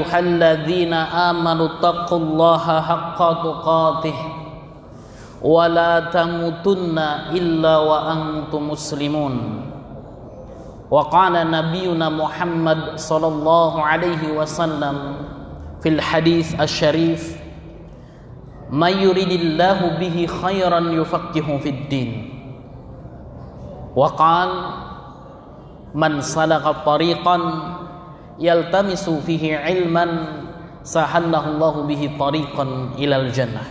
ayyuhalladzina amanu taqullaha haqqa tuqatih wa la tamutunna illa wa antum muslimun. Wa qala nabiyyuna Muhammad sallallahu alaihi wasallam fil hadits asy-syarif, may yuridillahu bihi khairan yufaqihu fid din. Wa qala man salaka tariqan yaltamisu fihi ilman sahallahu Allahu bihi tariqan ilal jannah.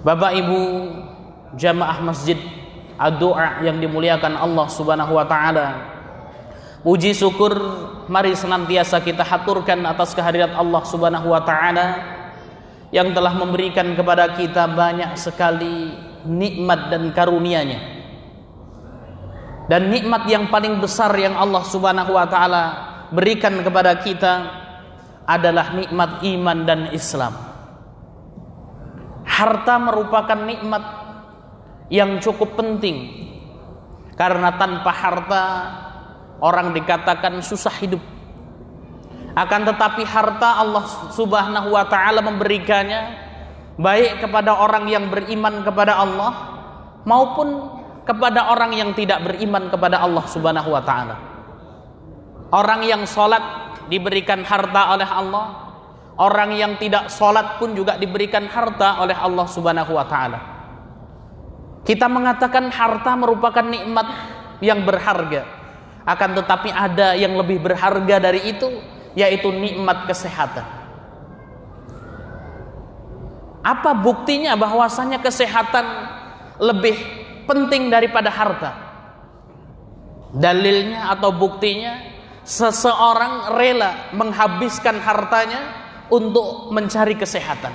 Bapak Ibu jamaah masjid ad-du'a yang dimuliakan Allah Subhanahu wa taala, puji syukur mari senantiasa kita haturkan atas kehadirat Allah Subhanahu wa taala yang telah memberikan kepada kita banyak sekali nikmat dan karunia-Nya. Dan nikmat yang paling besar yang Allah Subhanahu wa taala berikan kepada kita adalah nikmat iman dan Islam. Harta merupakan nikmat yang cukup penting, karena tanpa harta orang dikatakan susah hidup. Akan tetapi harta Allah Subhanahu wa taala memberikannya baik kepada orang yang beriman kepada Allah maupun kepada orang yang tidak beriman kepada Allah Subhanahu wa taala. Orang yang sholat diberikan harta oleh Allah, orang yang tidak sholat pun juga diberikan harta oleh Allah Subhanahu wa taala. Kita mengatakan harta merupakan nikmat yang berharga, akan tetapi ada yang lebih berharga dari itu, yaitu nikmat kesehatan. Apa buktinya bahwasanya kesehatan lebih penting daripada harta? Dalilnya atau buktinya, seseorang rela menghabiskan hartanya untuk mencari kesehatan.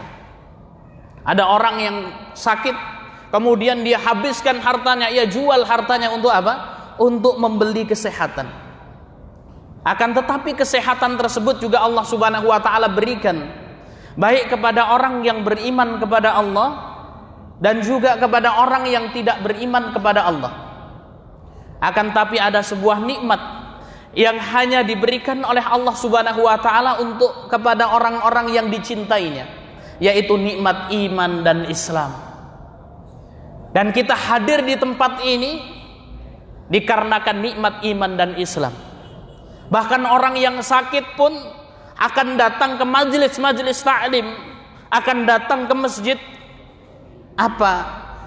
Ada orang yang sakit, kemudian dia habiskan hartanya, ia jual hartanya untuk apa? Untuk membeli kesehatan. Akan tetapi kesehatan tersebut juga Allah Subhanahu wa taala berikan baik kepada orang yang beriman kepada Allah dan juga kepada orang yang tidak beriman kepada Allah. Akan tapi ada sebuah nikmat yang hanya diberikan oleh Allah Subhanahu wa taala untuk kepada orang-orang yang dicintainya, yaitu nikmat iman dan Islam. Dan kita hadir di tempat ini dikarenakan nikmat iman dan Islam. Bahkan orang yang sakit pun akan datang ke majelis-majelis ta'lim, akan datang ke masjid. Apa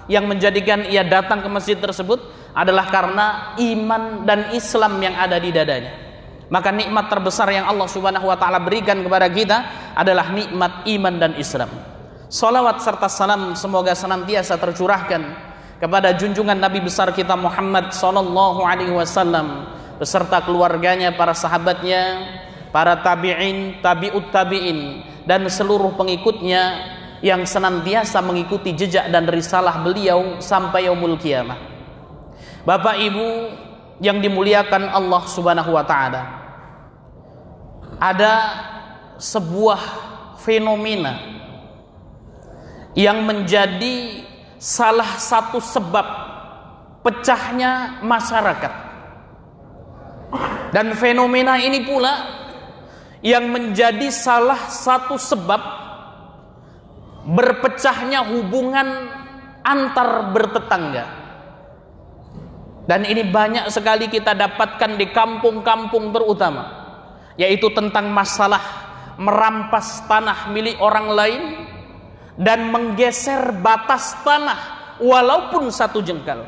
yang menjadikan ia datang ke masjid tersebut adalah karena iman dan Islam yang ada di dadanya. Maka nikmat terbesar yang Allah Subhanahu wa taala berikan kepada kita adalah nikmat iman dan Islam. Salawat serta salam semoga senantiasa tercurahkan kepada junjungan Nabi besar kita Muhammad sallallahu alaihi wasallam beserta keluarganya, para sahabatnya, para tabi'in, tabi'ut tabi'in, dan seluruh pengikutnya yang senantiasa mengikuti jejak dan risalah beliau sampai yaumul qiyamah. Bapak Ibu yang dimuliakan Allah Subhanahu wa taala, ada sebuah fenomena yang menjadi salah satu sebab pecahnya masyarakat. Dan fenomena ini pula yang menjadi salah satu sebab berpecahnya hubungan antar bertetangga. Dan ini banyak sekali kita dapatkan di kampung-kampung terutama, yaitu tentang masalah merampas tanah milik orang lain dan menggeser batas tanah walaupun satu jengkal.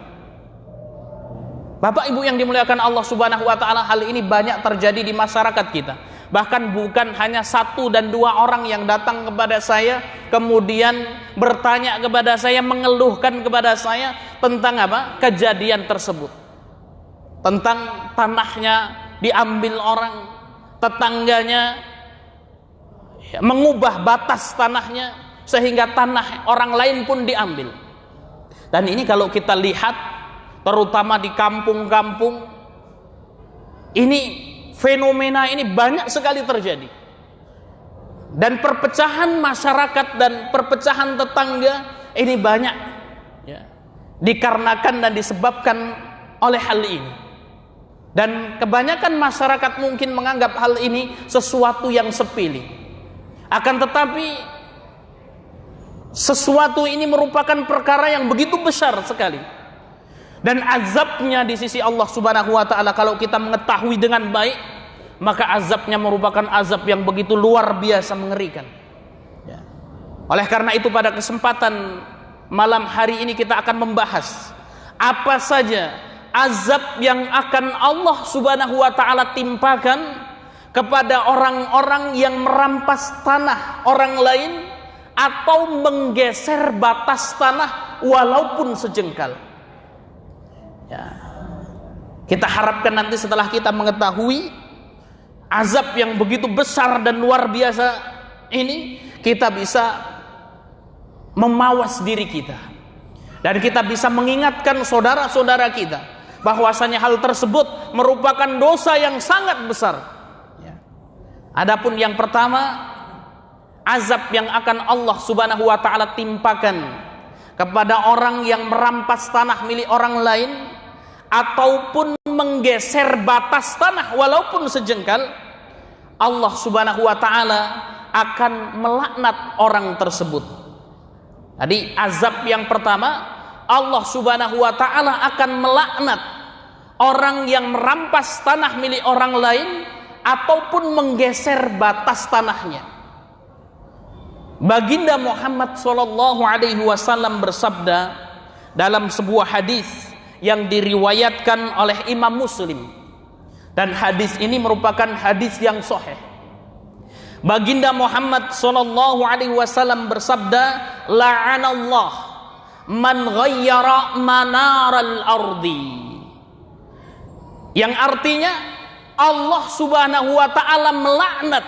Bapak Ibu yang dimuliakan Allah Subhanahu wa taala, hal ini banyak terjadi di masyarakat kita. Bahkan bukan hanya satu dan dua orang yang datang kepada saya kemudian bertanya kepada saya, mengeluhkan kepada saya tentang apa? Kejadian tersebut. Tentang tanahnya diambil orang, tetangganya mengubah batas tanahnya sehingga tanah orang lain pun diambil. Dan ini kalau kita lihat terutama di kampung-kampung, ini fenomena ini banyak sekali terjadi. Dan perpecahan masyarakat dan perpecahan tetangga ini banyak ya, dikarenakan dan disebabkan oleh hal ini. Dan kebanyakan masyarakat mungkin menganggap hal ini sesuatu yang sepele. Akan tetapi sesuatu ini merupakan perkara yang begitu besar sekali. Dan azabnya di sisi Allah Subhanahu wa taala kalau kita mengetahui dengan baik, maka azabnya merupakan azab yang begitu luar biasa mengerikan. Ya. Oleh karena itu pada kesempatan malam hari ini kita akan membahas apa saja azab yang akan Allah Subhanahu wa taala timpakan kepada orang-orang yang merampas tanah orang lain atau menggeser batas tanah walaupun sejengkal. Ya. Kita harapkan nanti setelah kita mengetahui azab yang begitu besar dan luar biasa ini, kita bisa memawas diri kita dan kita bisa mengingatkan saudara-saudara kita bahwasanya hal tersebut merupakan dosa yang sangat besar. Ya. Adapun yang pertama, azab yang akan Allah Subhanahu wa taala timpakan kepada orang yang merampas tanah milik orang lain ataupun menggeser batas tanah walaupun sejengkal, Allah Subhanahu wa taala akan melaknat orang tersebut. Jadi azab yang pertama, Allah Subhanahu wa taala akan melaknat orang yang merampas tanah milik orang lain ataupun menggeser batas tanahnya. Baginda Muhammad sallallahu alaihi wasallam bersabda dalam sebuah hadis yang diriwayatkan oleh Imam Muslim, dan hadis ini merupakan hadis yang sahih. Baginda Muhammad sallallahu alaihi wasallam bersabda, la'anallah man ghayyara manaral ardi. Yang artinya Allah Subhanahu wa taala melaknat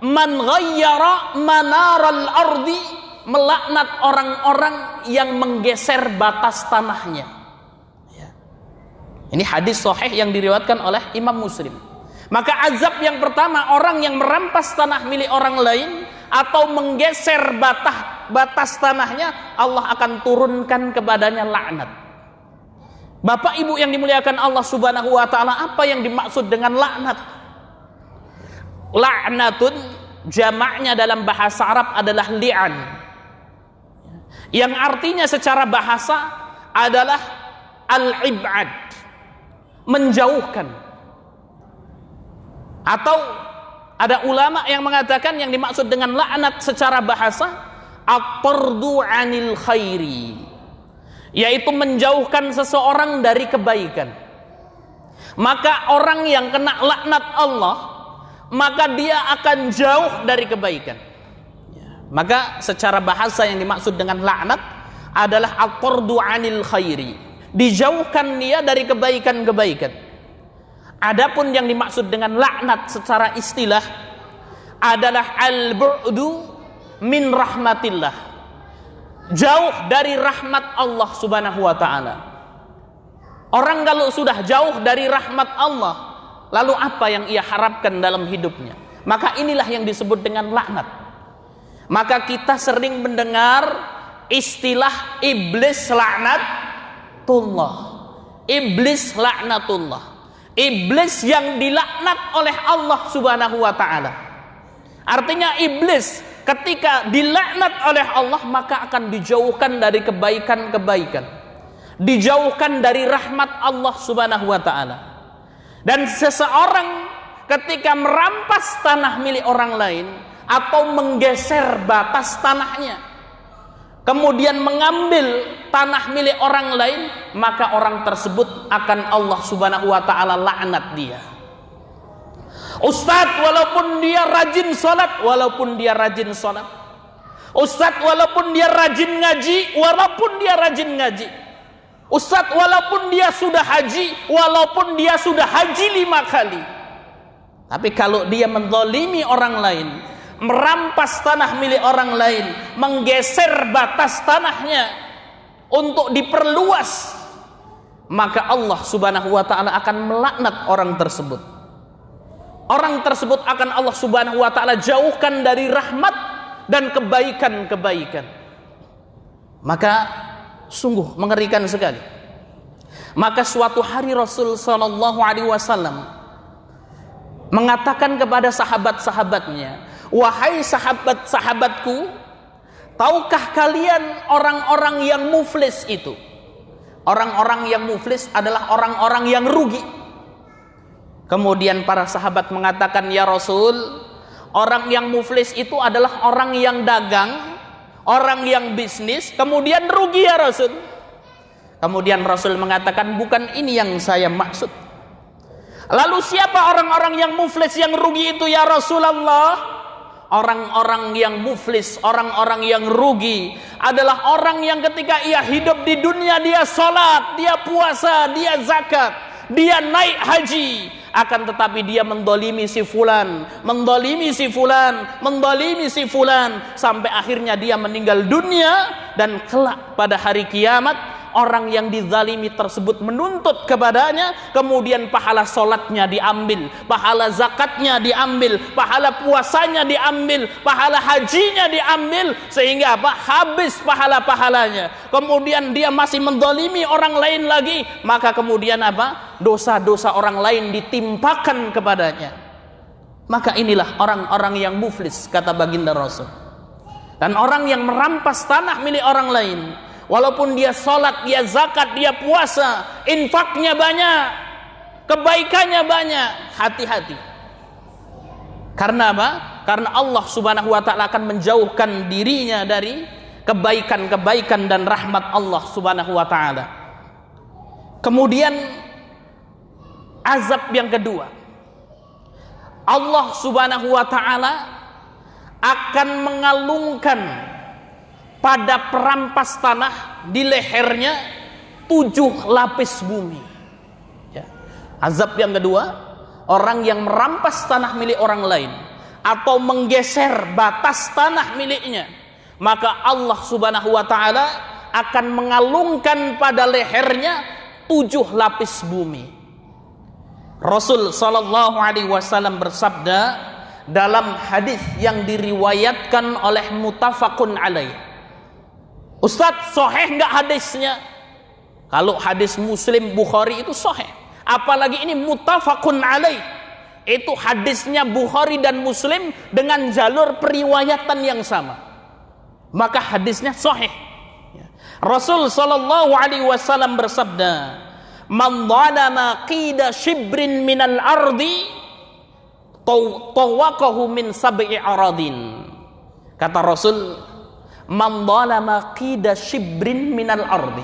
man ghayyara manaral ardi, melaknat orang-orang yang menggeser batas tanahnya. Ya. Ini hadis sahih yang diriwayatkan oleh Imam Muslim. Maka azab yang pertama, orang yang merampas tanah milik orang lain atau menggeser batas tanahnya, Allah akan turunkan kepadanya laknat. Bapak Ibu yang dimuliakan Allah Subhanahu wa taala, apa yang dimaksud dengan laknat? Laknatun jamaknya dalam bahasa Arab adalah li'an, yang artinya secara bahasa adalah al-ib'ad, menjauhkan. Atau ada ulama yang mengatakan yang dimaksud dengan laknat secara bahasa at-tardu 'anil khairi, yaitu menjauhkan seseorang dari kebaikan. Maka orang yang kena laknat Allah, maka dia akan jauh dari kebaikan. Maka secara bahasa yang dimaksud dengan laknat adalah at-tardu 'anil khairi, dijauhkan dia dari kebaikan-kebaikan. Adapun yang dimaksud dengan laknat secara istilah adalah al-bu'du min rahmatillah, jauh dari rahmat Allah Subhanahu wa taala. Orang kalau sudah jauh dari rahmat Allah, lalu apa yang ia harapkan dalam hidupnya? Maka inilah yang disebut dengan laknat. Maka kita sering mendengar istilah iblis laknatullah. Iblis laknatullah. Iblis yang dilaknat oleh Allah Subhanahu wa taala. Artinya iblis ketika dilaknat oleh Allah maka akan dijauhkan dari kebaikan-kebaikan, dijauhkan dari rahmat Allah Subhanahu wa taala. Dan seseorang ketika merampas tanah milik orang lain atau menggeser batas tanahnya, kemudian mengambil tanah milik orang lain, maka orang tersebut akan Allah Subhanahu wa taala laknat dia. Ustadz walaupun dia rajin sholat, walaupun dia rajin sholat. Ustadz walaupun dia rajin ngaji, walaupun dia rajin ngaji. Ustadz walaupun dia sudah haji, walaupun dia sudah haji 5 kali. Tapi kalau dia menzalimi orang lain, merampas tanah milik orang lain, menggeser batas tanahnya untuk diperluas, maka Allah Subhanahu wa taala akan melaknat orang tersebut. Orang tersebut akan Allah Subhanahu wa taala jauhkan dari rahmat dan kebaikan-kebaikan. Maka sungguh mengerikan sekali. Maka suatu hari Rasul sallallahu alaihi wasallam mengatakan kepada sahabat-sahabatnya, "Wahai sahabat-sahabatku, tahukah kalian orang-orang yang muflis itu?" Orang-orang yang muflis adalah orang-orang yang rugi. Kemudian para sahabat mengatakan, "Ya Rasul, orang yang muflis itu adalah orang yang dagang, orang yang bisnis, kemudian rugi ya Rasul." Kemudian Rasul mengatakan, "Bukan ini yang saya maksud." Lalu siapa orang-orang yang muflis yang rugi itu ya Rasulullah? Orang-orang yang muflis, orang-orang yang rugi adalah orang yang ketika ia hidup di dunia dia salat, dia puasa, dia zakat, dia naik haji, akan tetapi dia mendolimi si fulan, mendolimi si fulan, mendolimi si fulan, sampai akhirnya dia meninggal dunia. Dan kelak pada hari kiamat orang yang dizalimi tersebut menuntut kepadanya, kemudian pahala solatnya diambil, pahala zakatnya diambil, pahala puasanya diambil, pahala hajinya diambil, sehingga apa? Habis pahala-pahalanya. Kemudian dia masih mendolimi orang lain lagi, maka kemudian apa? Dosa-dosa orang lain ditimpakan kepadanya. Maka inilah orang-orang yang muflis, kata baginda Rasul. Dan orang yang merampas tanah milik orang lain, walaupun dia sholat, dia zakat, dia puasa, infaknya banyak, kebaikannya banyak, hati-hati. Karena apa? Karena Allah subhanahu wa ta'ala akan menjauhkan dirinya dari kebaikan-kebaikan dan rahmat Allah subhanahu wa ta'ala. Kemudian azab yang kedua, Allah subhanahu wa ta'ala akan mengalungkan pada perampas tanah di lehernya 7 lapis bumi. Ya. Azab yang kedua, orang yang merampas tanah milik orang lain atau menggeser batas tanah miliknya, maka Allah subhanahu wa ta'ala akan mengalungkan pada lehernya 7 lapis bumi. Rasul sallallahu alaihi wasallam bersabda dalam hadis yang diriwayatkan oleh muttafaqun alaih. Ustadz, sahih nggak hadisnya? Kalau hadis Muslim, Bukhari itu sahih. Apalagi ini muttafaqun alaih. Itu hadisnya Bukhari dan Muslim dengan jalur periwayatan yang sama. Maka hadisnya sahih. Rasul sallallahu alaihi wasallam bersabda, "Man dhalama qida shibrin minal ardi tawaqahu min sab'i aradin." Kata Rasul, "Man dhalama qida shibrin minal ardi."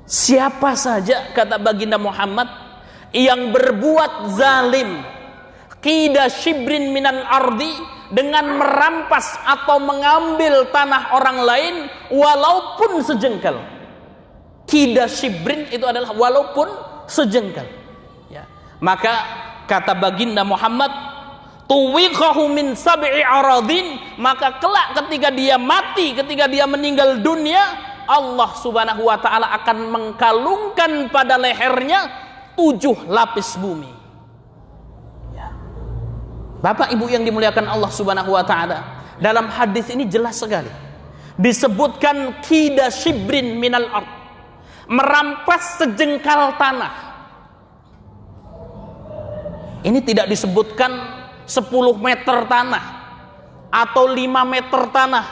Siapa saja, kata baginda Muhammad, yang berbuat zalim qida shibrin minal ardi, dengan merampas atau mengambil tanah orang lain walaupun sejengkal. Qida shibrin itu adalah walaupun sejengkal. Ya. Maka kata baginda Muhammad, tuwiqahu min sab'i aradin, maka kelak ketika dia mati, ketika dia meninggal dunia, Allah subhanahu wa ta'ala akan mengkalungkan pada lehernya 7 lapis bumi. Ya. Bapak ibu yang dimuliakan Allah subhanahu wa ta'ala, dalam hadis ini jelas sekali disebutkan qida shibrin minal ard, merampas sejengkal tanah. Ini tidak disebutkan 10 meter tanah atau 5 meter tanah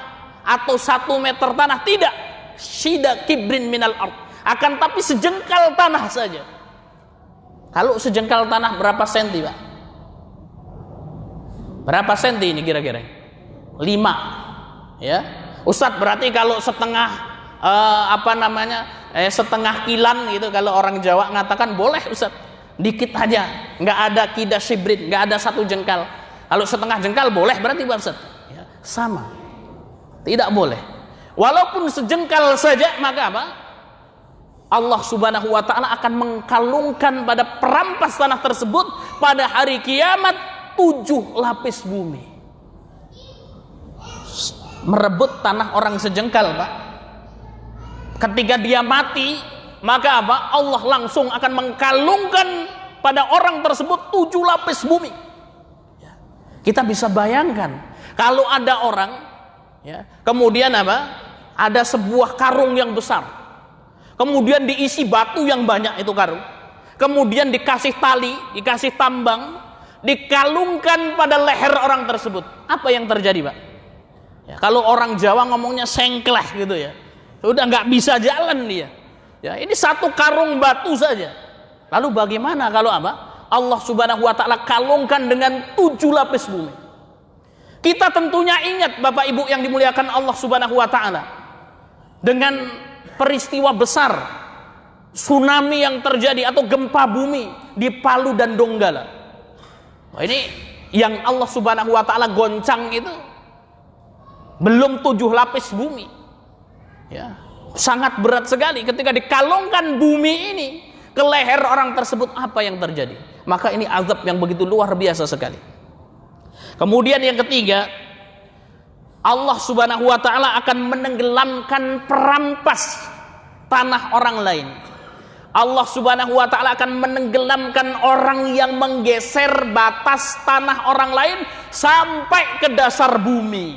atau 1 meter tanah, tidak. Shida kibrin minal ard, akan tapi sejengkal tanah saja. Kalau sejengkal tanah berapa senti, Pak? Berapa senti ini kira-kira? 5. Ya. Ustadz, berarti kalau setengah setengah kilan gitu, kalau orang Jawa ngatakan boleh Ustadz, dikit aja, nggak ada qida shibrin, nggak ada 1 jengkal. Kalau setengah jengkal boleh berarti Pak Ustadz? Ya, sama, tidak boleh. Walaupun sejengkal saja, maka apa? Allah subhanahu wa ta'ala akan mengkalungkan pada perampas tanah tersebut pada hari kiamat 7 lapis bumi. Merebut tanah orang sejengkal, Pak. Ketika dia mati, maka apa? Allah langsung akan mengkalungkan pada orang tersebut 7 lapis bumi. Ya. Kita bisa bayangkan kalau ada orang, ya, kemudian apa? Ada sebuah karung yang besar. kemudian diisi batu yang banyak itu karung, kemudian dikasih tali, dikasih tambang, dikalungkan pada leher orang tersebut. Apa yang terjadi, Pak? Ya, kalau orang Jawa ngomongnya sengkleh gitu ya, udah nggak bisa jalan dia. Ya, ini satu karung batu saja. Lalu bagaimana kalau apa? Allah Subhanahu wa ta'ala kalungkan dengan 7 lapis bumi. Kita tentunya ingat Bapak Ibu yang dimuliakan Allah Subhanahu wa ta'ala, dengan peristiwa besar tsunami yang terjadi atau gempa bumi di Palu dan Donggala. Nah, ini yang Allah Subhanahu wa ta'ala goncang itu belum 7 lapis bumi. Ya, sangat berat sekali ketika dikalungkan bumi ini ke leher orang tersebut. Apa yang terjadi? Maka ini azab yang begitu luar biasa sekali. Kemudian yang ketiga, Allah Subhanahu wa ta'ala akan menenggelamkan perampas tanah orang lain. Allah Subhanahu wa ta'ala akan menenggelamkan orang yang menggeser batas tanah orang lain sampai ke dasar bumi.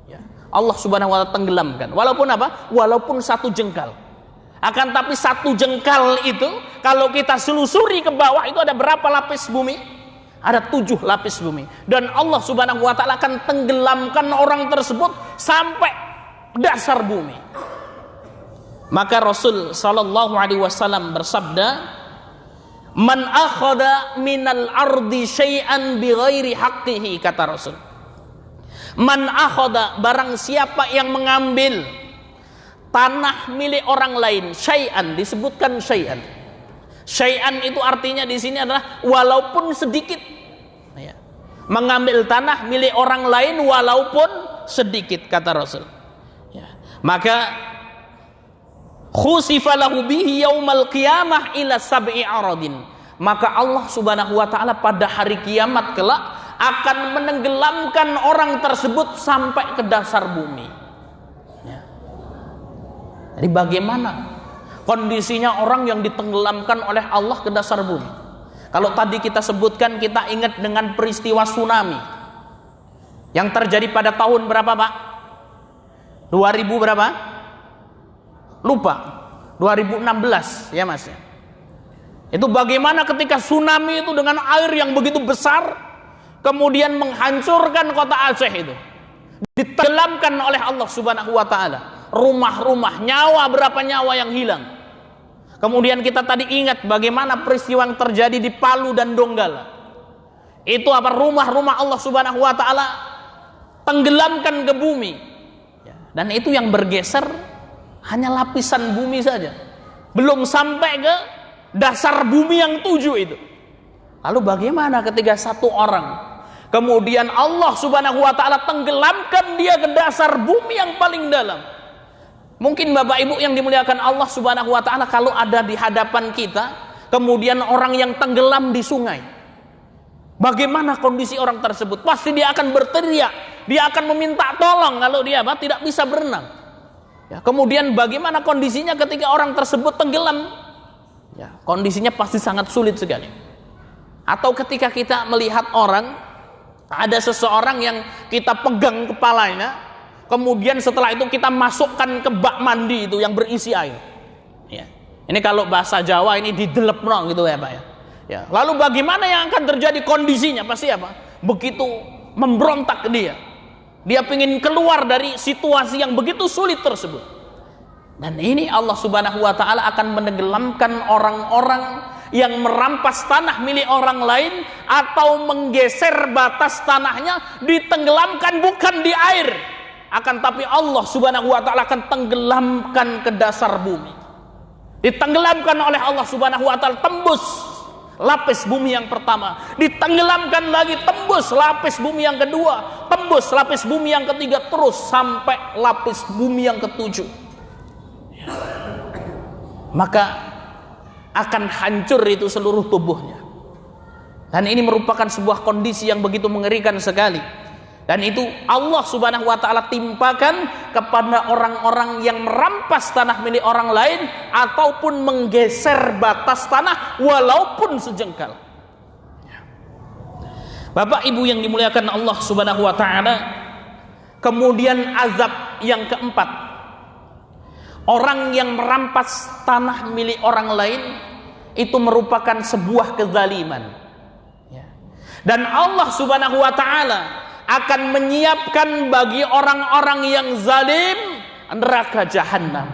Ya, Allah Subhanahu wa ta'ala tenggelamkan. Walaupun apa? Walaupun 1 jengkal. Akan tapi 1 jengkal itu kalau kita selusuri ke bawah itu ada berapa lapis bumi? Ada 7 lapis bumi. Dan Allah Subhanahu wa ta'ala akan tenggelamkan orang tersebut sampai dasar bumi. Maka Rasul sallallahu alaihi wasallam bersabda, "Man akhadha minal ardi syai'an bighairi haqqihi," kata Rasul. Man akhadha, barang siapa yang mengambil tanah milik orang lain, syai'an, disebutkan syai'an. Syai'an itu artinya di sini adalah walaupun sedikit. Ya. Mengambil tanah milik orang lain walaupun sedikit, kata Rasul. Ya. Maka khusifa lahu bihi yaumal qiyamah ila sab'i aradin. Maka Allah Subhanahu wa ta'ala pada hari kiamat kelak akan menenggelamkan orang tersebut sampai ke dasar bumi. Ya. Jadi bagaimana kondisinya orang yang ditenggelamkan oleh Allah ke dasar bumi? Kalau tadi kita sebutkan, kita ingat dengan peristiwa tsunami yang terjadi pada tahun berapa, Pak? 2000 berapa? Lupa. 2016 ya, Mas. Itu bagaimana ketika tsunami itu dengan air yang begitu besar kemudian menghancurkan kota Aceh itu. Ditenggelamkan oleh Allah Subhanahu wa ta'ala. Rumah-rumah, nyawa, berapa nyawa yang hilang. Kemudian kita tadi ingat bagaimana peristiwa yang terjadi di Palu dan Donggala. Itu apa? Rumah-rumah Allah Subhanahu wa ta'ala tenggelamkan ke bumi. Dan itu yang bergeser hanya lapisan bumi saja. Belum sampai ke dasar bumi yang 7 itu. Lalu bagaimana ketika 1 orang kemudian Allah Subhanahu wa ta'ala tenggelamkan dia ke dasar bumi yang paling dalam? Mungkin Bapak Ibu yang dimuliakan Allah Subhanahu wa ta'ala, kalau ada di hadapan kita kemudian orang yang tenggelam di sungai, bagaimana kondisi orang tersebut? Pasti dia akan berteriak, dia akan meminta tolong kalau dia tidak bisa berenang. Ya, kemudian bagaimana kondisinya ketika orang tersebut tenggelam? Ya, kondisinya pasti sangat sulit sekali. Atau ketika kita melihat orang, ada seseorang yang kita pegang kepalanya, kemudian setelah itu kita masukkan ke bak mandi itu yang berisi air. Ya. Ini kalau bahasa Jawa ini didelepno gitu ya, Pak ya. Ya. Lalu bagaimana yang akan terjadi kondisinya? Pasti apa? Begitu memberontak dia. Dia ingin keluar dari situasi yang begitu sulit tersebut. Dan ini Allah Subhanahu wa ta'ala akan menenggelamkan orang-orang yang merampas tanah milik orang lain atau menggeser batas tanahnya, ditenggelamkan bukan di air, akan tapi Allah Subhanahu wa ta'ala akan tenggelamkan ke dasar bumi. Ditenggelamkan oleh Allah Subhanahu wa ta'ala, tembus lapis bumi yang pertama, ditenggelamkan lagi, tembus lapis bumi yang kedua, tembus lapis bumi yang ketiga, terus sampai lapis bumi yang ke-7. Maka akan hancur itu seluruh tubuhnya. Dan ini merupakan sebuah kondisi yang begitu mengerikan sekali. Dan itu Allah Subhanahu wa ta'ala timpakan kepada orang-orang yang merampas tanah milik orang lain ataupun menggeser batas tanah walaupun sejengkal. Bapak Ibu yang dimuliakan Allah Subhanahu wa ta'ala, kemudian azab yang keempat. Orang yang merampas tanah milik orang lain itu merupakan sebuah kezaliman. Dan Allah Subhanahu wa taala akan menyiapkan bagi orang-orang yang zalim neraka jahanam.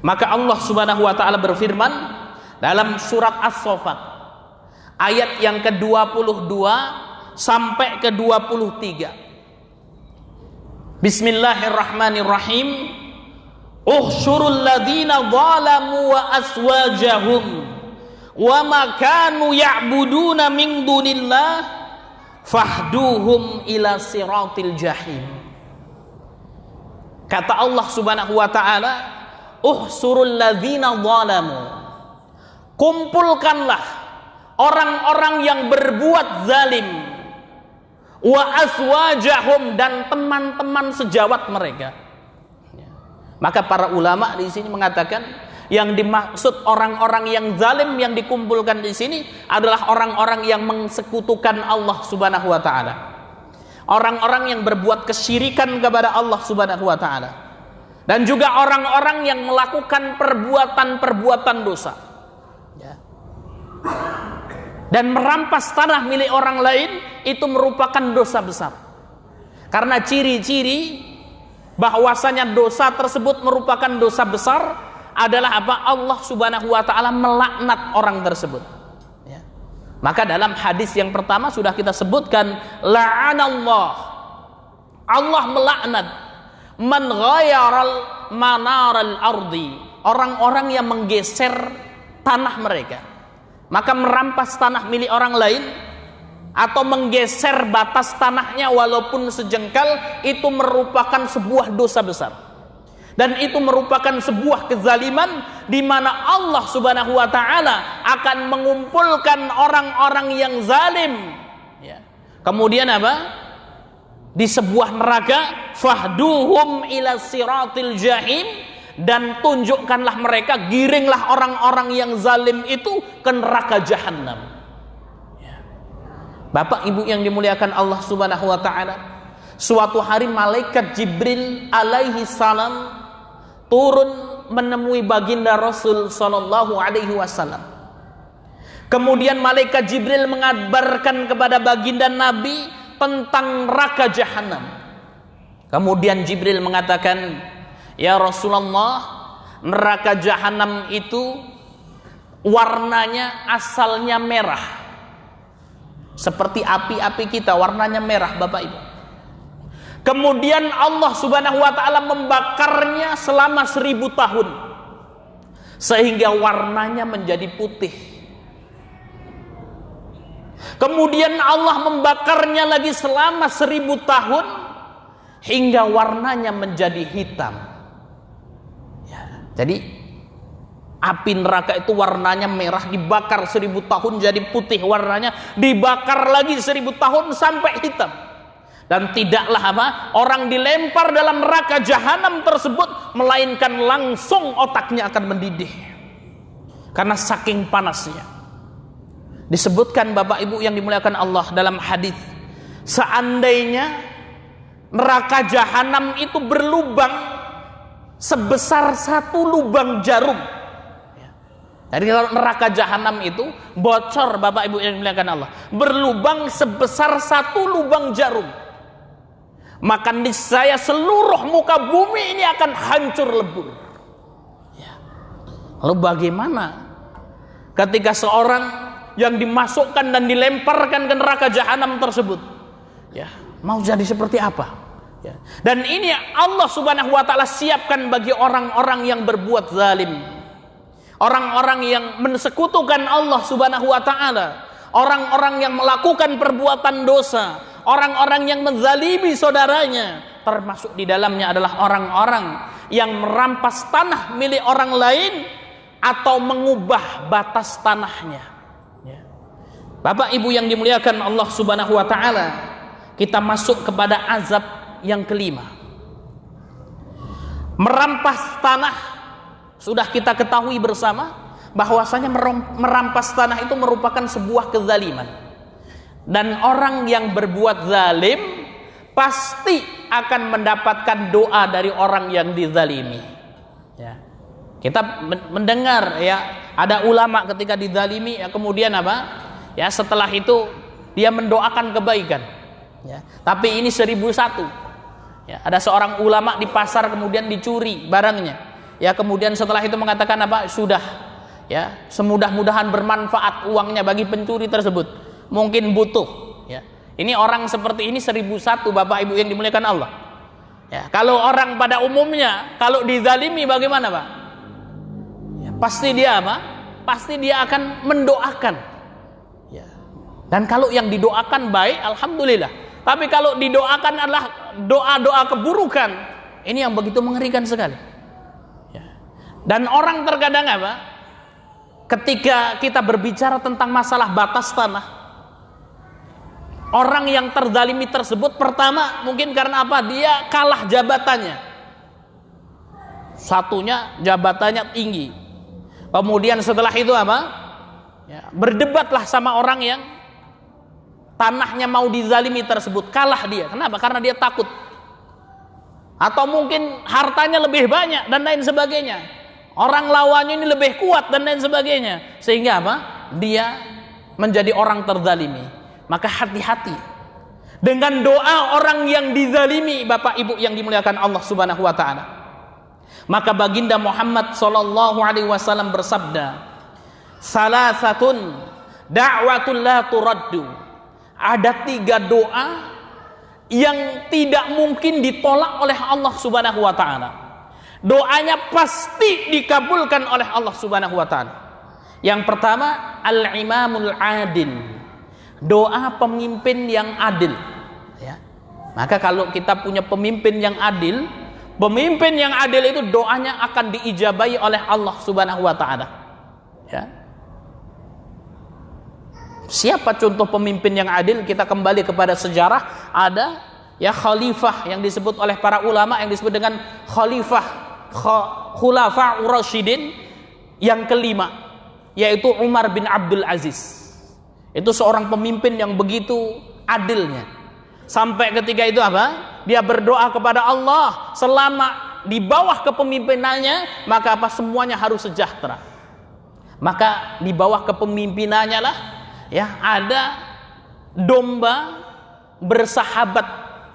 Maka Allah Subhanahu wa taala berfirman dalam surat As-Saffat ayat yang ke-22 sampai ke-23. Bismillahirrahmanirrahim. Uhsyurul ladzina zalamu wa aswajahum wa ma kanu ya'buduna min dunillah fahduhum ila siratil jahim. Kata Allah Subhanahu wa taala, uhsyurul ladzina zalamu, kumpulkanlah orang-orang yang berbuat zalim, wa aswajahum, dan teman-teman sejawat mereka. Maka para ulama di sini mengatakan yang dimaksud orang-orang yang zalim yang dikumpulkan di sini adalah orang-orang yang mensekutukan Allah Subhanahu wa taala. Orang-orang yang berbuat kesyirikan kepada Allah Subhanahu wa taala. Dan juga orang-orang yang melakukan perbuatan-perbuatan dosa. Dan merampas tanah milik orang lain itu merupakan dosa besar. Karena ciri-ciri bahwasanya dosa tersebut merupakan dosa besar adalah apa? Allah Subhanahu wa taala melaknat orang tersebut. Ya. Maka dalam hadis yang pertama sudah kita sebutkan, la'anallah, Allah melaknat man ghayaral manaral ardi, orang-orang yang menggeser tanah mereka. Maka merampas tanah milik orang lain atau menggeser batas tanahnya walaupun sejengkal itu merupakan sebuah dosa besar. Dan itu merupakan sebuah kezaliman di mana Allah Subhanahu wa taala akan mengumpulkan orang-orang yang zalim. Ya. Kemudian apa? Di sebuah neraka, fahduhum ila siratil jahim, dan tunjukkanlah mereka, giringlah orang-orang yang zalim itu ke neraka jahanam. Bapak Ibu yang dimuliakan Allah Subhanahu wa taala, suatu hari malaikat Jibril alaihi salam turun menemui baginda Rasul sallallahu alaihi wasallam. Kemudian malaikat Jibril mengabarkan kepada baginda Nabi tentang neraka jahanam. Kemudian Jibril mengatakan, "Ya Rasulullah, neraka jahanam itu warnanya asalnya merah. Seperti api-api kita, warnanya merah, Bapak Ibu. Kemudian Allah Subhanahu wa taala membakarnya selama 1000 tahun sehingga warnanya menjadi putih. Kemudian Allah membakarnya lagi selama 1000 tahun hingga warnanya menjadi hitam." Ya, jadi api neraka itu warnanya merah, dibakar 1000 tahun jadi putih warnanya, dibakar lagi 1000 tahun sampai hitam. Dan tidaklah apa? Orang dilempar dalam neraka jahanam tersebut melainkan langsung otaknya akan mendidih. Karena saking panasnya. Disebutkan Bapak Ibu yang dimuliakan Allah dalam hadis, seandainya neraka jahanam itu berlubang sebesar 1 lubang jarum. Jadi kalau neraka jahanam itu bocor, Bapak Ibu yang dimuliakan Allah, berlubang sebesar 1 lubang jarum, maka niscaya seluruh muka bumi ini akan hancur lebur. Ya. Lalu bagaimana ketika seorang yang dimasukkan dan dilemparkan ke neraka jahanam tersebut, ya, mau jadi seperti apa? Ya. Dan ini Allah Subhanahu wa taala siapkan bagi orang-orang yang berbuat zalim. Orang-orang yang mensekutukan Allah Subhanahu wa taala, orang-orang yang melakukan perbuatan dosa, orang-orang yang menzalimi saudaranya, termasuk di dalamnya adalah orang-orang yang merampas tanah milik orang lain atau mengubah batas tanahnya. Bapak Ibu yang dimuliakan Allah Subhanahu wa taala, kita masuk kepada azab yang kelima. Merampas tanah. Sudah kita ketahui bersama bahwasanya merampas tanah itu merupakan sebuah kezaliman. Dan orang yang berbuat zalim pasti akan mendapatkan doa dari orang yang dizalimi. Ya. Kita mendengar ya ada ulama ketika dizalimi ya kemudian apa? Ya setelah itu dia mendoakan kebaikan. Ya. Tapi ini 1001. Ya, ada seorang ulama di pasar kemudian dicuri barangnya. Ya kemudian setelah itu mengatakan apa? Sudah ya, semudah-mudahan bermanfaat uangnya bagi pencuri tersebut. Mungkin butuh. Ya. Ini orang seperti ini 1001 Bapak Ibu yang dimuliakan Allah. Ya, kalau orang pada umumnya kalau dizalimi bagaimana Pak? Ya, pasti dia apa? Pasti dia akan mendoakan. Ya. Dan kalau yang didoakan baik, alhamdulillah. Tapi kalau didoakan adalah doa-doa keburukan, ini yang begitu mengerikan sekali. Ya. Dan orang terkadang apa? Ketika kita berbicara tentang masalah batas tanah, orang yang terzalimi tersebut pertama mungkin karena apa? Dia kalah jabatannya. Satunya jabatannya tinggi. Kemudian setelah itu apa? Ya, berdebatlah sama orang yang tanahnya mau dizalimi tersebut. Kalah dia. Kenapa? Karena dia takut. Atau mungkin hartanya lebih banyak dan lain sebagainya. Orang lawannya ini lebih kuat dan lain sebagainya. Sehingga apa? Dia menjadi orang terzalimi. Maka hati-hati dengan doa orang yang dizalimi Bapak Ibu yang dimuliakan Allah Subhanahu wa taala. Maka baginda Muhammad sallallahu alaihi wasallam bersabda, "Salasatun da'watul la turaddu." Ada 3 doa yang tidak mungkin ditolak oleh Allah Subhanahu wa taala. Doanya pasti dikabulkan oleh Allah Subhanahu wa taala. Yang pertama, al-imamul adil. Doa pemimpin yang adil. Ya. Maka kalau kita punya pemimpin yang adil itu doanya akan diijabahi oleh Allah Subhanahu wa taala. Ya. Siapa contoh pemimpin yang adil? Kita kembali kepada sejarah. Ada ya khalifah yang disebut oleh para ulama yang disebut dengan khulafa Rasyidin yang kelima, yaitu Umar bin Abdul Aziz. Itu seorang pemimpin yang begitu adilnya. Sampai ketika itu apa? Dia berdoa kepada Allah selama di bawah kepemimpinannya, maka apa? Semuanya harus sejahtera. Maka di bawah kepemimpinannya lah ya ada domba bersahabat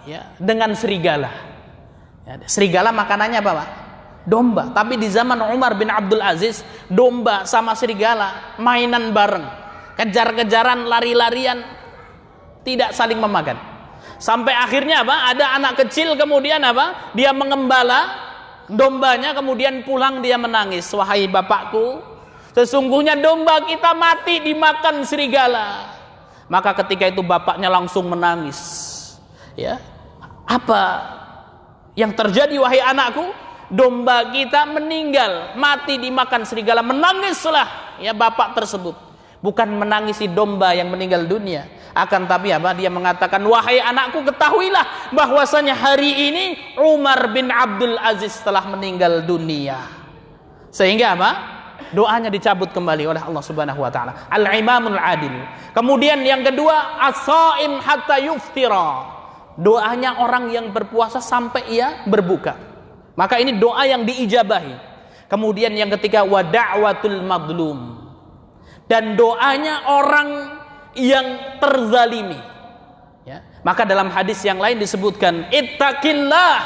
ya dengan serigala. Ya, serigala makanannya apa Pak? Domba. Tapi di zaman Umar bin Abdul Aziz, domba sama serigala mainan bareng. Kejar-kejaran, lari-larian, tidak saling memakan. Sampai akhirnya apa? Ada anak kecil kemudian apa? Dia mengembala dombanya, kemudian pulang dia menangis. Wahai bapakku, sesungguhnya domba kita mati dimakan serigala. Maka ketika itu bapaknya langsung menangis. Ya, apa yang terjadi wahai anakku? Domba kita meninggal, mati dimakan serigala. Menangislah ya bapak tersebut. Bukan menangisi domba yang meninggal dunia, akan tapi apa? Dia mengatakan, wahai anakku, ketahuilah bahwasanya hari ini Umar bin Abdul Aziz telah meninggal dunia. Sehingga apa? Doanya dicabut kembali oleh Allah Subhanahu wa taala. Al-imamul adil. Kemudian yang kedua, as-shaim hatta yuftira. Doanya orang yang berpuasa sampai ia berbuka. Maka ini doa yang diijabahi. Kemudian yang ketiga, wa da'watul madlum. Dan doanya orang yang terzalimi. Ya. Maka dalam hadis yang lain disebutkan, ittaqillah,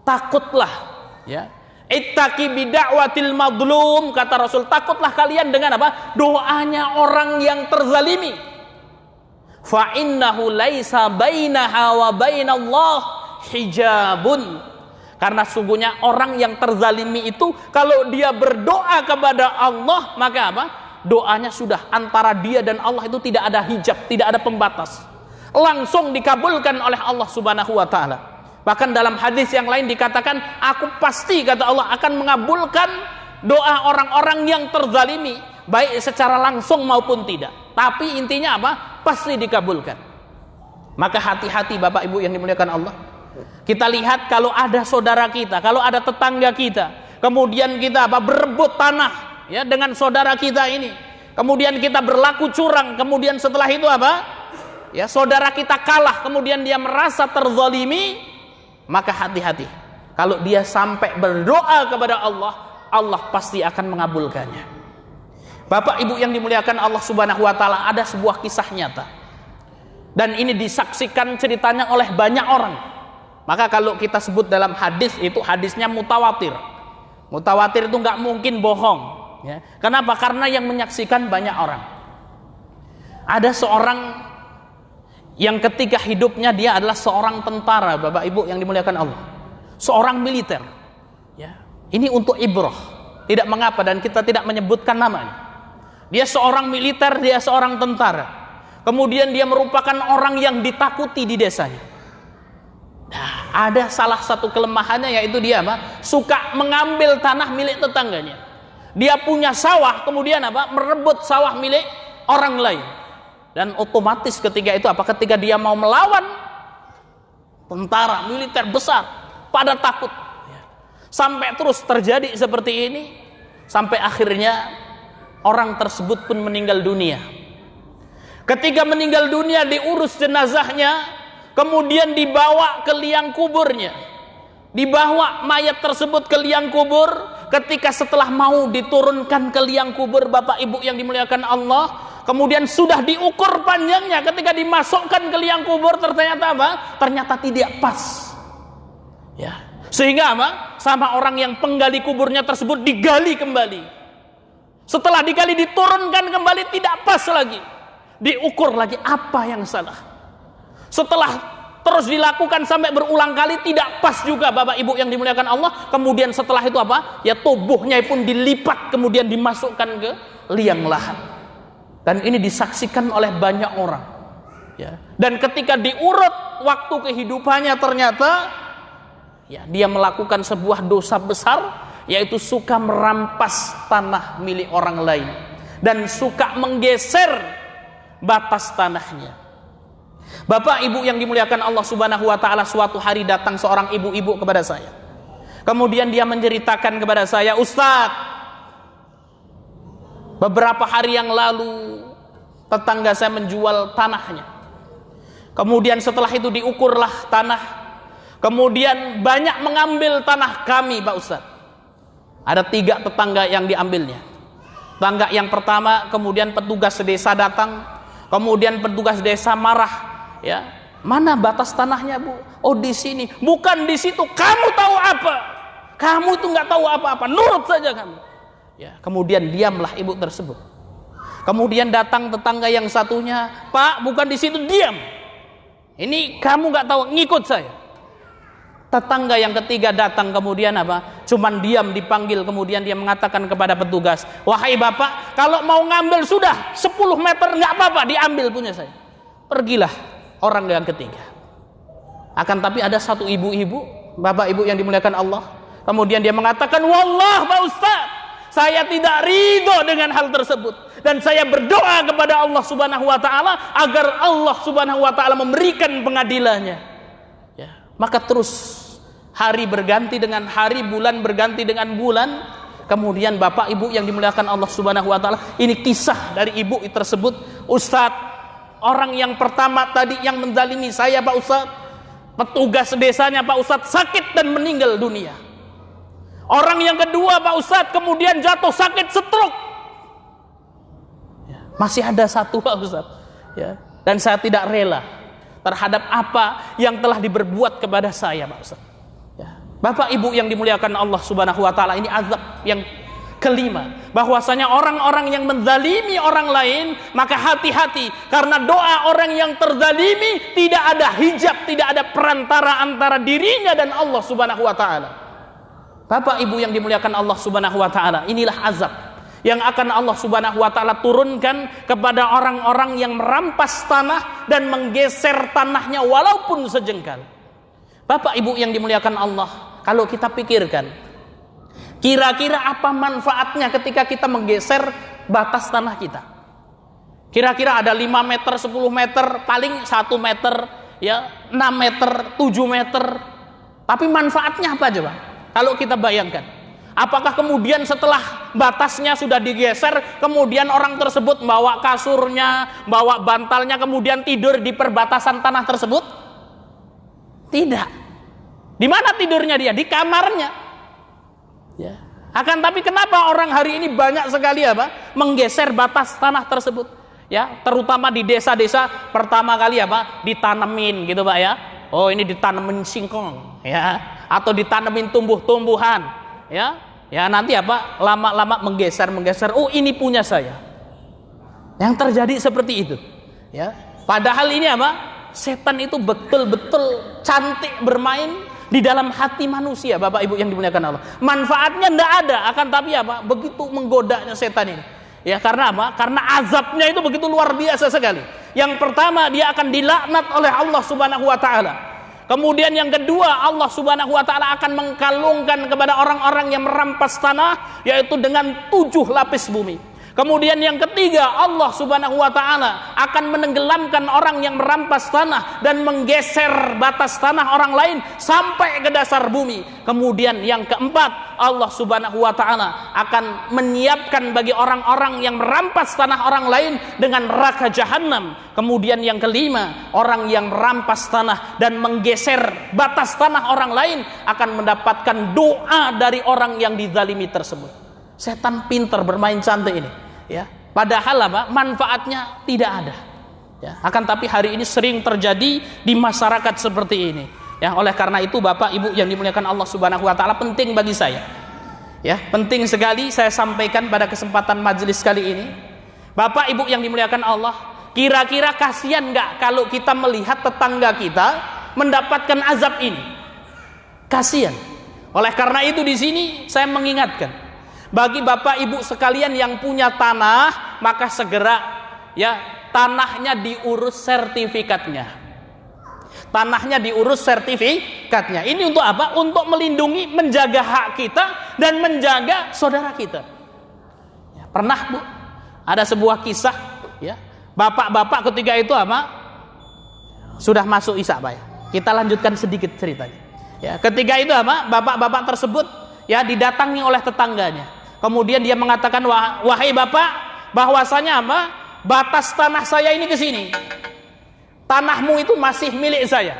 takutlah. Ya. Ittaqi bida'watil madlum, kata Rasul, takutlah kalian dengan apa? Doanya orang yang terzalimi. Fa innahu laisa bainaha wa bainallah hijabun. Karena sungguhnya orang yang terzalimi itu kalau dia berdoa kepada Allah, maka apa? Doanya sudah antara dia dan Allah itu tidak ada hijab, tidak ada pembatas. Langsung dikabulkan oleh Allah Subhanahu wa taala. Bahkan dalam hadis yang lain dikatakan, aku pasti, kata Allah, akan mengabulkan doa orang-orang yang terzalimi, baik secara langsung maupun tidak. Tapi intinya apa? Pasti dikabulkan. Maka hati-hati Bapak Ibu yang dimuliakan Allah. Kita lihat kalau ada saudara kita, kalau ada tetangga kita, kemudian kita apa? Berebut tanah ya dengan saudara kita ini. Kemudian kita berlaku curang, kemudian setelah itu apa? Ya, saudara kita kalah, kemudian dia merasa terzalimi, maka hati-hati. kalau dia sampai berdoa kepada Allah, Allah pasti akan mengabulkannya. Bapak Ibu yang dimuliakan Allah Subhanahu wa taala, ada sebuah kisah nyata. Dan ini disaksikan ceritanya oleh banyak orang. Maka kalau kita sebut dalam hadis, itu hadisnya mutawatir. Mutawatir itu nggak mungkin bohong. Ya. Kenapa? Karena yang menyaksikan banyak orang. Ada seorang yang ketika hidupnya dia adalah seorang tentara, Bapak Ibu yang dimuliakan Allah. Seorang militer. Ya. Ini untuk ibrah. Tidak mengapa dan kita tidak menyebutkan namanya. Dia seorang militer, dia seorang tentara. Kemudian dia merupakan orang yang ditakuti di desanya. Nah, ada salah satu kelemahannya, yaitu dia suka mengambil tanah milik tetangganya. Dia punya sawah, kemudian merebut sawah milik orang lain. Dan otomatis ketika itu ketika dia mau melawan tentara militer besar, pada takut. Sampai terus terjadi seperti ini, sampai akhirnya orang tersebut pun meninggal dunia. Ketika meninggal dunia, diurus jenazahnya, kemudian dibawa ke liang kuburnya. Dibawa mayat tersebut ke liang kubur. Ketika setelah mau diturunkan ke liang kubur, Bapak Ibu yang dimuliakan Allah, kemudian sudah diukur panjangnya. Ketika dimasukkan ke liang kubur, ternyata ternyata tidak pas. Ya. Sehingga sama orang yang penggali kuburnya tersebut digali kembali. Setelah digali, diturunkan kembali, tidak pas lagi. Diukur lagi, apa yang salah. Setelah terus dilakukan sampai berulang kali, tidak pas juga, Bapak Ibu yang dimuliakan Allah. Kemudian setelah itu ya tubuhnya pun dilipat, kemudian dimasukkan ke liang lahat. Dan ini disaksikan oleh banyak orang. Ya. Dan ketika diurut waktu kehidupannya, ternyata dia melakukan sebuah dosa besar, yaitu suka merampas tanah milik orang lain dan suka menggeser batas tanahnya. Bapak Ibu yang dimuliakan Allah Subhanahu wa taala, suatu hari datang seorang ibu-ibu kepada saya. Kemudian dia menceritakan kepada saya, "Ustaz, beberapa hari yang lalu tetangga saya menjual tanahnya. Kemudian setelah itu diukurlah tanah. Kemudian banyak mengambil tanah kami, Pak Ustaz. Ada 3 tetangga yang diambilnya. Tetangga yang pertama, kemudian petugas desa datang. Kemudian petugas desa marah. Ya, mana batas tanahnya, Bu? Oh, di sini. Bukan di situ. Kamu tahu apa? Kamu itu nggak tahu apa-apa. Nurut saja kamu. Ya, kemudian diamlah ibu tersebut. Kemudian datang tetangga yang satunya, Pak, bukan di situ, diam. Ini kamu nggak tahu, ngikut saya. Tetangga yang ketiga datang, kemudian cuman diam, dipanggil, kemudian dia mengatakan kepada petugas, wahai bapak, kalau mau ngambil sudah 10 meter nggak apa-apa, diambil punya saya. Pergilah orang yang ketiga. Akan tapi ada satu ibu-ibu, bapak ibu yang dimuliakan Allah, kemudian dia mengatakan, wallah Pak Ustaz, saya tidak ridho dengan hal tersebut, dan saya berdoa kepada Allah Subhanahu wa taala agar Allah Subhanahu wa taala memberikan pengadilannya. Ya, maka terus hari berganti dengan hari, bulan berganti dengan bulan. Kemudian Bapak Ibu yang dimuliakan Allah Subhanahu wa taala, ini kisah dari ibu tersebut. Ustadz, orang yang pertama tadi yang menzalimi saya Pak Ustadz, petugas desanya Pak Ustadz, sakit dan meninggal dunia. Orang yang kedua Pak Ustadz kemudian jatuh sakit stroke. Masih ada satu Pak Ustadz, ya. Dan saya tidak rela terhadap apa yang telah diperbuat kepada saya Pak Ustadz. Bapak Ibu yang dimuliakan Allah Subhanahu wa taala, ini azab yang kelima, bahwasanya orang-orang yang menzalimi orang lain, maka hati-hati, karena doa orang yang terzalimi tidak ada hijab, tidak ada perantara antara dirinya dan Allah Subhanahu wa taala. Bapak Ibu yang dimuliakan Allah Subhanahu wa taala, inilah azab yang akan Allah Subhanahu wa taala turunkan kepada orang-orang yang merampas tanah dan menggeser tanahnya walaupun sejengkal. Bapak Ibu yang dimuliakan Allah, kalau kita pikirkan, kira-kira apa manfaatnya ketika kita menggeser batas tanah kita? Kira-kira ada 5 meter, 10 meter, paling 1 meter, ya, 6 meter, 7 meter. Tapi manfaatnya apa coba? Kalau kita bayangkan, apakah kemudian setelah batasnya sudah digeser, kemudian orang tersebut bawa kasurnya, bawa bantalnya, kemudian tidur di perbatasan tanah tersebut? Tidak. Di mana tidurnya dia? Di kamarnya. Ya. Akan tapi kenapa orang hari ini banyak sekali menggeser batas tanah tersebut? Ya, terutama di desa-desa pertama kali ditanemin gitu Pak ya. Oh, ini ditanemin singkong ya, atau ditanemin tumbuh-tumbuhan ya. Ya nanti lama-lama menggeser. Oh, ini punya saya. Yang terjadi seperti itu. Ya. Padahal ini setan itu betul-betul cantik bermain di dalam hati manusia, Bapak Ibu yang dimuliakan Allah. Manfaatnya tidak ada, akan tapi begitu menggodanya setan ini. Ya, karena Karena azabnya itu begitu luar biasa sekali. Yang pertama, dia akan dilaknat oleh Allah Subhanahu wa taala. Kemudian yang kedua, Allah Subhanahu wa taala akan mengkalungkan kepada orang-orang yang merampas tanah, yaitu dengan 7 lapis bumi. Kemudian yang ketiga, Allah Subhanahu wa taala akan menenggelamkan orang yang merampas tanah dan menggeser batas tanah orang lain sampai ke dasar bumi. Kemudian yang keempat, Allah Subhanahu wa taala akan menyiapkan bagi orang-orang yang merampas tanah orang lain dengan neraka jahanam. Kemudian yang kelima, orang yang merampas tanah dan menggeser batas tanah orang lain akan mendapatkan doa dari orang yang dizalimi tersebut. Setan pintar bermain cantik ini, ya. Padahal manfaatnya tidak ada. Ya, akan tapi hari ini sering terjadi di masyarakat seperti ini. Ya, oleh karena itu Bapak Ibu yang dimuliakan Allah Subhanahu wa taala, penting bagi saya. Ya, penting sekali saya sampaikan pada kesempatan majelis kali ini. Bapak Ibu yang dimuliakan Allah, kira-kira kasihan enggak kalau kita melihat tetangga kita mendapatkan azab ini? Kasihan. Oleh karena itu di sini saya mengingatkan, bagi Bapak Ibu sekalian yang punya tanah, maka segera ya tanahnya diurus sertifikatnya. Tanahnya diurus sertifikatnya. Ini untuk apa? Untuk melindungi, menjaga hak kita dan menjaga saudara kita. Ya, pernah Bu, ada sebuah kisah ya. Bapak-bapak ketika itu sudah masuk isya Pak ya. Kita lanjutkan sedikit ceritanya. Ya, ketika itu bapak-bapak tersebut ya didatangi oleh tetangganya. Kemudian dia mengatakan, wahai bapak, bahwasanya batas tanah saya ini ke sini. Tanahmu itu masih milik saya.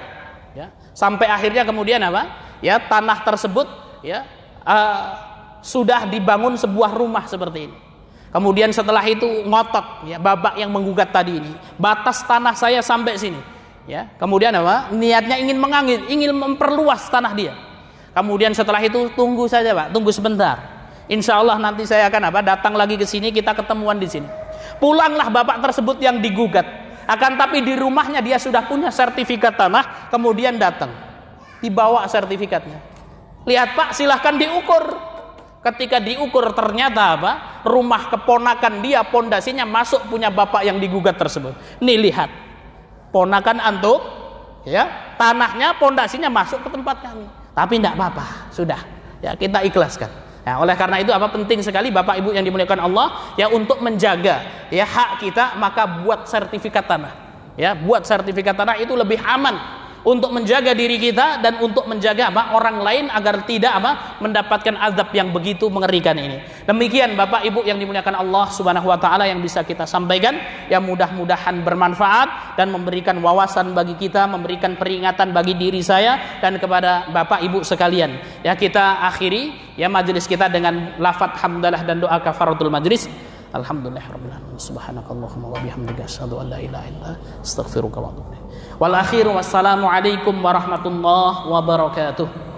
Ya, sampai akhirnya kemudian ya tanah tersebut ya sudah dibangun sebuah rumah seperti ini. Kemudian setelah itu ngotot ya bapak yang menggugat tadi ini, batas tanah saya sampai sini. Ya, kemudian niatnya ingin ingin memperluas tanah dia. Kemudian setelah itu tunggu saja Pak, tunggu sebentar. Insya Allah nanti saya akan datang lagi ke sini, kita ketemuan di sini. Pulanglah bapak tersebut yang digugat. Akan tapi di rumahnya dia sudah punya sertifikat tanah, kemudian datang. Dibawa sertifikatnya. Lihat Pak, silahkan diukur. Ketika diukur ternyata rumah keponakan dia pondasinya masuk punya bapak yang digugat tersebut. Nih lihat. Ponakan antum ya, tanahnya pondasinya masuk ke tempat kami. Tapi tidak apa-apa, sudah. Ya, kita ikhlaskan. Nah, oleh karena itu penting sekali Bapak Ibu yang dimuliakan Allah ya untuk menjaga ya hak kita, maka buat sertifikat tanah. Ya, buat sertifikat tanah itu lebih aman untuk menjaga diri kita dan untuk menjaga orang lain agar tidak mendapatkan azab yang begitu mengerikan ini. Demikian Bapak Ibu yang dimuliakan Allah Subhanahu wa taala yang bisa kita sampaikan, ya mudah-mudahan bermanfaat dan memberikan wawasan bagi kita, memberikan peringatan bagi diri saya dan kepada Bapak Ibu sekalian. Ya, kita akhiri ya majelis kita dengan lafaz hamdalah dan doa kafaratul majelis. Alhamdulillahirabbil alamin. Subhanakallahumma wa bihamdika asyhadu an la ilaha illa anta astaghfiruka wa atubu ilaik. Wal akhiru wassalamu alaikum warahmatullahi wabarakatuh.